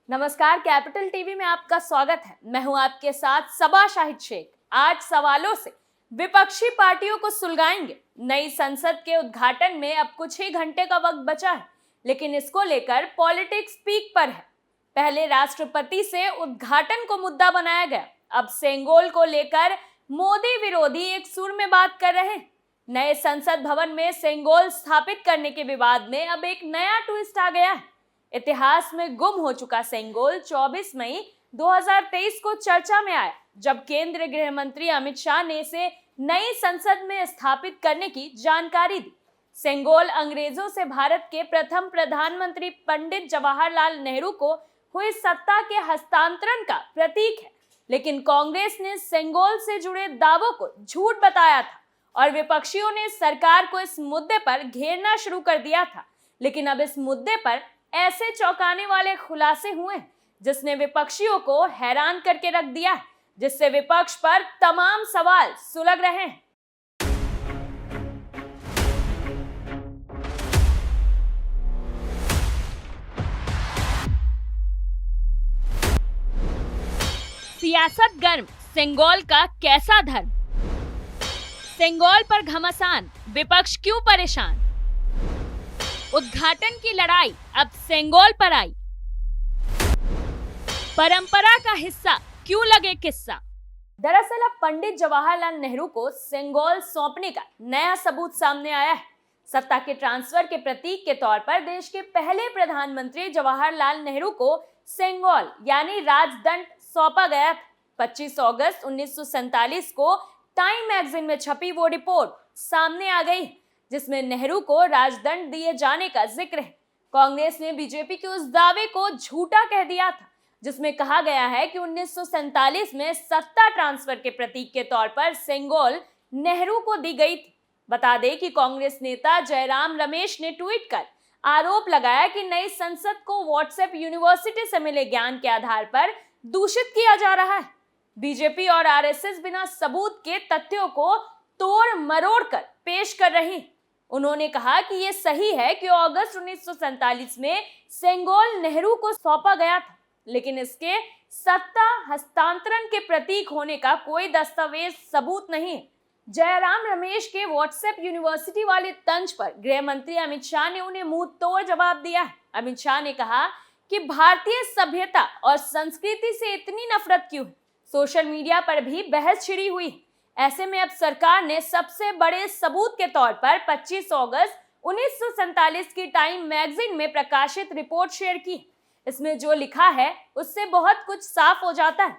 नमस्कार, capital TV में आपका स्वागत है। मैं हूं आपके साथ सबा शाहिद शेख। आज सवालों से विपक्षी पार्टियों को सुलगाएंगे। नई संसद के उद्घाटन में अब कुछ ही घंटे का वक्त बचा है, लेकिन इसको लेकर पॉलिटिक्स पीक पर है। पहले राष्ट्रपति से उद्घाटन को मुद्दा बनाया गया, अब सेंगोल को लेकर मोदी विरोधी एक सुर में बात कर रहे हैं। नए संसद भवन में सेंगोल स्थापित करने के विवाद में अब एक नया ट्विस्ट आ गया है। इतिहास में गुम हो चुका सेंगोल 24 मई 2023 को चर्चा में आया, जब केंद्रीय गृह मंत्री अमित शाह ने इसे नई संसद में स्थापित करने की जानकारी दी। सेंगोल अंग्रेजों से भारत के प्रथम प्रधानमंत्री पंडित जवाहरलाल नेहरू को हुई सत्ता के हस्तांतरण का प्रतीक है, लेकिन कांग्रेस ने सेंगोल से जुड़े दावों को झूठ बताया था और विपक्षियों ने सरकार को इस मुद्दे पर घेरना शुरू कर दिया था। लेकिन अब इस मुद्दे पर ऐसे चौंकाने वाले खुलासे हुए जिसने विपक्षियों को हैरान करके रख दिया, जिससे विपक्ष पर तमाम सवाल सुलग रहे हैं। सियासत गर्म, सेंगोल का कैसा धर्म? सेंगोल पर घमासान, विपक्ष क्यों परेशान? उद्घाटन की लड़ाई अब सेंगोल पर आई। परंपरा का हिस्सा क्यों लगे किस्सा? दरअसल अब पंडित जवाहरलाल नेहरू को सेंगोल सौंपने का नया सबूत सामने आया है। सत्ता के ट्रांसफर के प्रतीक के तौर पर देश के पहले प्रधानमंत्री जवाहरलाल नेहरू को सेंगोल यानी राजदंड सौंपा गया था। 25 अगस्त 1947 को टाइम मैगजीन में छपी वो रिपोर्ट सामने आ गई, जिसमें नेहरू को राजदंड दिए जाने का जिक्र है। कांग्रेस ने बीजेपी के उस दावे को झूठा कह दिया था, जिसमें कहा गया है कि 1947 में सत्ता ट्रांसफर के प्रतीक के तौर पर सेंगोल नेहरू को दी गई थी। बता दें कि कांग्रेस नेता जयराम रमेश ने ट्वीट कर आरोप लगाया कि नई संसद को व्हाट्सएप यूनिवर्सिटी से मिले ज्ञान के आधार पर दूषित किया जा रहा है। बीजेपी और आरएसएस बिना सबूत के तथ्यों को तोड़ मरोड़ कर पेश कर रही। उन्होंने कहा कि यह सही है कि अगस्त 1947 में सेंगोल नेहरू को सौंपा गया था, लेकिन इसके सत्ता हस्तांतरण के प्रतीक होने का कोई दस्तावेज सबूत नहीं है। जयराम रमेश के व्हाट्सएप यूनिवर्सिटी वाले तंज पर गृह मंत्री अमित शाह ने उन्हें मुंह तोड़ जवाब दिया है। अमित शाह ने कहा कि भारतीय सभ्यता और संस्कृति से इतनी नफरत क्यों है? सोशल मीडिया पर भी बहस छिड़ी हुई है। ऐसे में अब सरकार ने सबसे बड़े सबूत के तौर पर 25 अगस्त 1947 की टाइम मैगजीन में प्रकाशित रिपोर्ट शेयर की। इसमें जो लिखा है उससे बहुत कुछ साफ हो जाता है।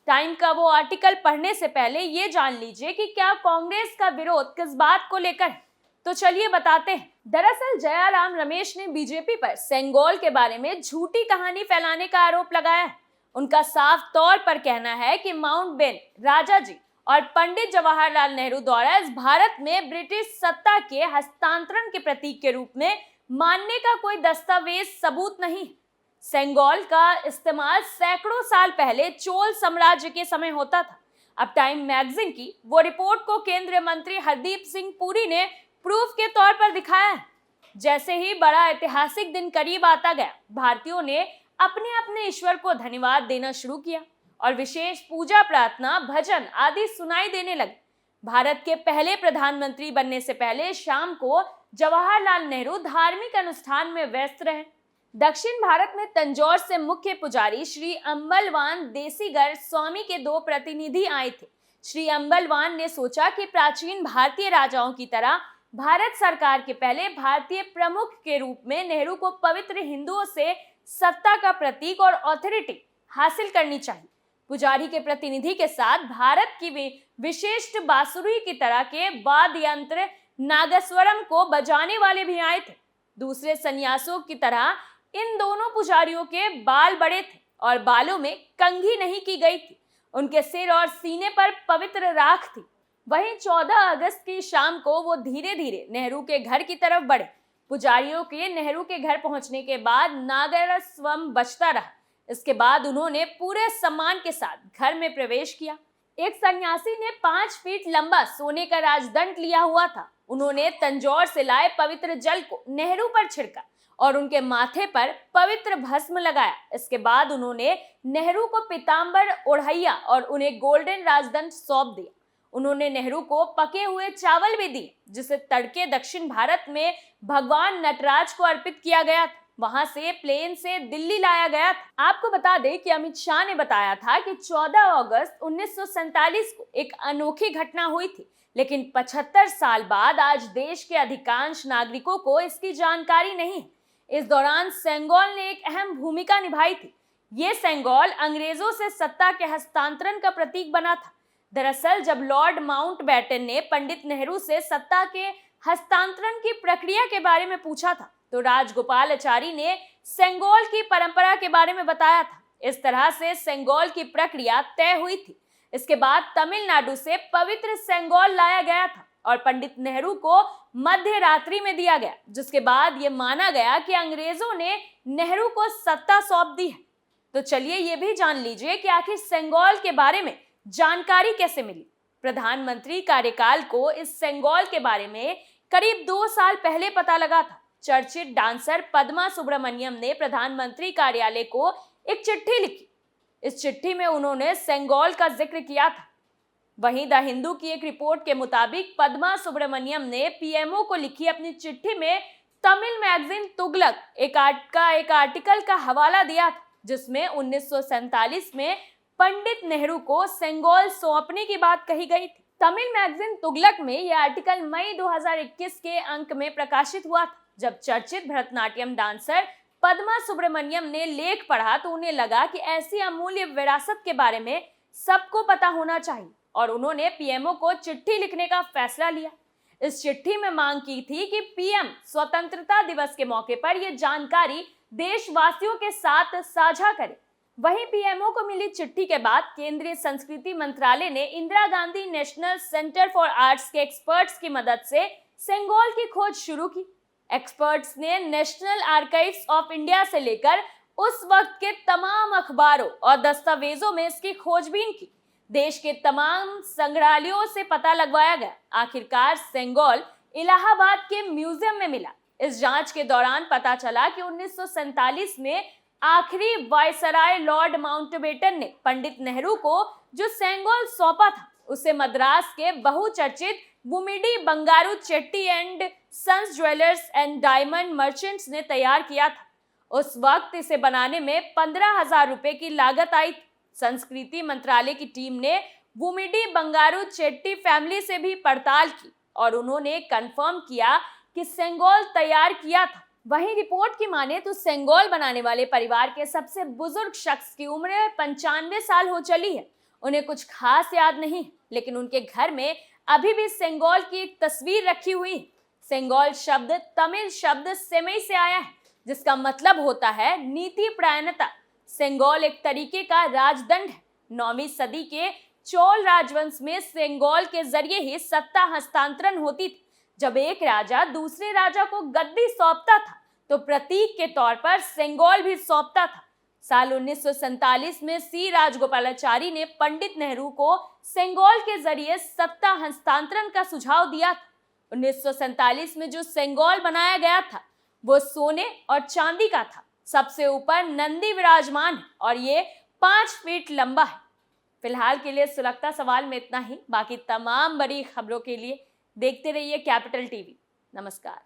टाइम का वो आर्टिकल पढ़ने से पहले ये जान लीजिए कि क्या कांग्रेस का विरोध किस बात को लेकर है। तो चलिए बताते हैं। दरअसल जयराम रमेश ने बीजेपी पर सेंगोल के बारे में झूठी कहानी फैलाने का आरोप लगाया है। उनका साफ तौर पर कहना है कि माउंटबेटन राजा जी और पंडित जवाहरलाल नेहरू द्वारा इस भारत में ब्रिटिश सत्ता के हस्तांतरण के प्रतीक के रूप में मानने का कोई दस्तावेज सबूत नहीं। सेंगोल का इस्तेमाल सैकड़ों साल पहले चोल साम्राज्य के समय होता था। अब टाइम मैगजीन की वो रिपोर्ट को केंद्रीय मंत्री हरदीप सिंह पुरी ने प्रूफ के तौर पर दिखाया है। जैसे ही बड़ा ऐतिहासिक दिन करीब आता गया, भारतीयों ने अपने अपने ईश्वर को धन्यवाद देना शुरू किया और विशेष पूजा प्रार्थना भजन आदि सुनाई देने लगे। भारत के पहले प्रधानमंत्री बनने से पहले शाम को जवाहरलाल नेहरू धार्मिक अनुष्ठान में व्यस्त रहे। दक्षिण भारत में तंजौर से मुख्य पुजारी श्री अम्बलवान देसीगर स्वामी के 2 प्रतिनिधि आए थे। श्री अम्बलवान ने सोचा कि प्राचीन भारतीय राजाओं की तरह भारत सरकार के पहले भारतीय प्रमुख के रूप में नेहरू को पवित्र हिंदुओं से सत्ता का प्रतीक और ऑथोरिटी हासिल करनी चाहिए। पुजारी के प्रतिनिधि के साथ भारत की विशिष्ट बांसुरी की तरह के वाद्य यंत्र नागस्वरम को बजाने वाले भी आए थे। दूसरे सन्यासियों की तरह इन दोनों पुजारियों के बाल बड़े थे और बालों में कंघी नहीं की गई थी। उनके सिर और सीने पर पवित्र राख थी। वहीं 14 अगस्त की शाम को वो धीरे धीरे नेहरू के घर की तरफ बढ़े। पुजारियों के नेहरू के घर पहुंचने के बाद नागस्वरम बजता रहा। इसके बाद उन्होंने पूरे सम्मान के साथ घर में प्रवेश किया। एक सन्यासी ने 5 फीट लंबा सोने का राजदंड लिया हुआ था। उन्होंने तंजौर से लाए पवित्र जल को नेहरू पर छिड़का और उनके माथे पर पवित्र भस्म लगाया। इसके बाद उन्होंने नेहरू को पीतांबर ओढ़ैया और उन्हें गोल्डन राजदंड सौंप दिया। उन्होंने नेहरू को पके हुए चावल भी दिए, जिसे तड़के दक्षिण भारत में भगवान नटराज को अर्पित किया गया था। वहां से प्लेन से दिल्ली लाया गया था। आपको बता दें कि अमित शाह ने बताया था कि 14 अगस्त 1947 को एक अनोखी घटना हुई थी, लेकिन 75 साल बाद आज देश के अधिकांश नागरिकों को इसकी जानकारी नहीं है। इस दौरान सेंगोल ने एक अहम भूमिका निभाई थी। ये सेंगोल अंग्रेजों से सत्ता के हस्तांतरण का प्रतीक बना था। दरअसल जब लॉर्ड माउंटबेटन ने पंडित नेहरू से सत्ता के हस्तांतरण की प्रक्रिया के बारे में पूछा था, तो राजगोपालाचारी ने सेंगोल की परंपरा के बारे में बताया था। इस तरह से सेंगोल की प्रक्रिया तय हुई थी। इसके बाद तमिलनाडु से पवित्र सेंगोल लाया गया था और पंडित नेहरू को मध्य रात्रि में दिया गया, जिसके बाद यह माना गया कि अंग्रेजों ने नेहरू को सत्ता सौंप दी है। तो चलिए ये भी जान लीजिए कि आखिर सेंगोल के बारे में जानकारी कैसे मिली। प्रधानमंत्री कार्यकाल को इस सेंगोल के बारे में करीब 2 साल पहले पता लगा था। चर्चित डांसर पद्मा सुब्रमण्यम ने प्रधानमंत्री कार्यालय को एक चिट्ठी लिखी। इस चिट्ठी में उन्होंने सेंगोल का जिक्र किया था। वहीं द हिंदू की एक रिपोर्ट के मुताबिक पद्मा सुब्रमण्यम ने पीएमओ को लिखी अपनी चिट्ठी में तमिल मैगजीन तुगलक एक आर्टिकल का हवाला दिया था, जिसमें 1947 में पंडित नेहरू को सेंगोल सौंपने की बात कही गई थी। तमिल मैगजीन तुगलक में यह आर्टिकल मई 2021 के अंक में प्रकाशित हुआ था। जब चर्चित भरतनाट्यम डांसर पद्मा सुब्रमण्यम ने लेख पढ़ा तो उन्हें लगा कि ऐसी अमूल्य विरासत के बारे में सबको पता होना चाहिए और उन्होंने पीएमओ को चिट्ठी लिखने का फैसला लिया। इस चिट्ठी में मांग की थी कि पीएम स्वतंत्रता दिवस के मौके पर यह जानकारी देशवासियों के साथ साझा करें। वहीं पीएमओ को मिली चिट्ठी के बाद केंद्रीय संस्कृति मंत्रालय ने Indira Gandhi national centre for arts के एक्सपर्ट्स की मदद से सेंगोल की खोज शुरू की। एक्सपर्ट्स ने नेशनल आर्काइव्स ऑफ इंडिया से लेकर उस वक्त के तमाम अखबारों और दस्तावेजों में इसकी खोजबीन की। देश के तमाम संग्रहालयों से पता लगवाया गया। आखिरकार सेंगोल इलाहाबाद के म्यूजियम में मिला। इस जांच के दौरान पता चला कि 1947 में आखिरी वायसराय लॉर्ड माउंटबेटन ने पंडित नेहरू को जो सेंगोल सौंपा था, उसे मद्रास के बहुचर्चित Bummidi Bangaru Chetty and sons jewellers and diamond merchants ने तैयार किया था। उस वक्त इसे बनाने में 15,000 रुपए की लागत आई थी। संस्कृति मंत्रालय की टीम ने बुमिडी बंगारू चेट्टी फैमिली से भी पड़ताल की और उन्होंने कंफर्म किया कि सेंगोल तैयार किया था। वहीं रिपोर्ट की माने तो सेंगोल बनाने वाले परिवार के सबसे बुजुर्ग शख्स की उम्र 95 साल हो चली है। उन्हें कुछ खास याद नहीं, लेकिन उनके घर में अभी भी सेंगोल की एक तस्वीर रखी हुई है। सेंगोल शब्द तमिल शब्द सेमई से आया है, जिसका मतलब होता है नीति प्रायणता। सेंगोल एक तरीके का राजदंड है। 9वीं सदी के चोल राजवंश में सेंगोल के जरिए ही सत्ता हस्तांतरण होती थी। जब एक राजा दूसरे राजा को गद्दी सौंपता था तो प्रतीक के तौर पर सेंगोल भी सौंपता था। साल 1947 में सी राजगोपालाचारी ने पंडित नेहरू को सेंगोल के जरिए सत्ता हस्तांतरण का सुझाव दिया था। 1947 में जो सेंगोल बनाया गया था वो सोने और चांदी का था। सबसे ऊपर नंदी विराजमान है और ये 5 फीट लंबा है। फिलहाल के लिए सुलगता सवाल में इतना ही। बाकी तमाम बड़ी खबरों के लिए देखते रहिए कैपिटल टीवी। नमस्कार।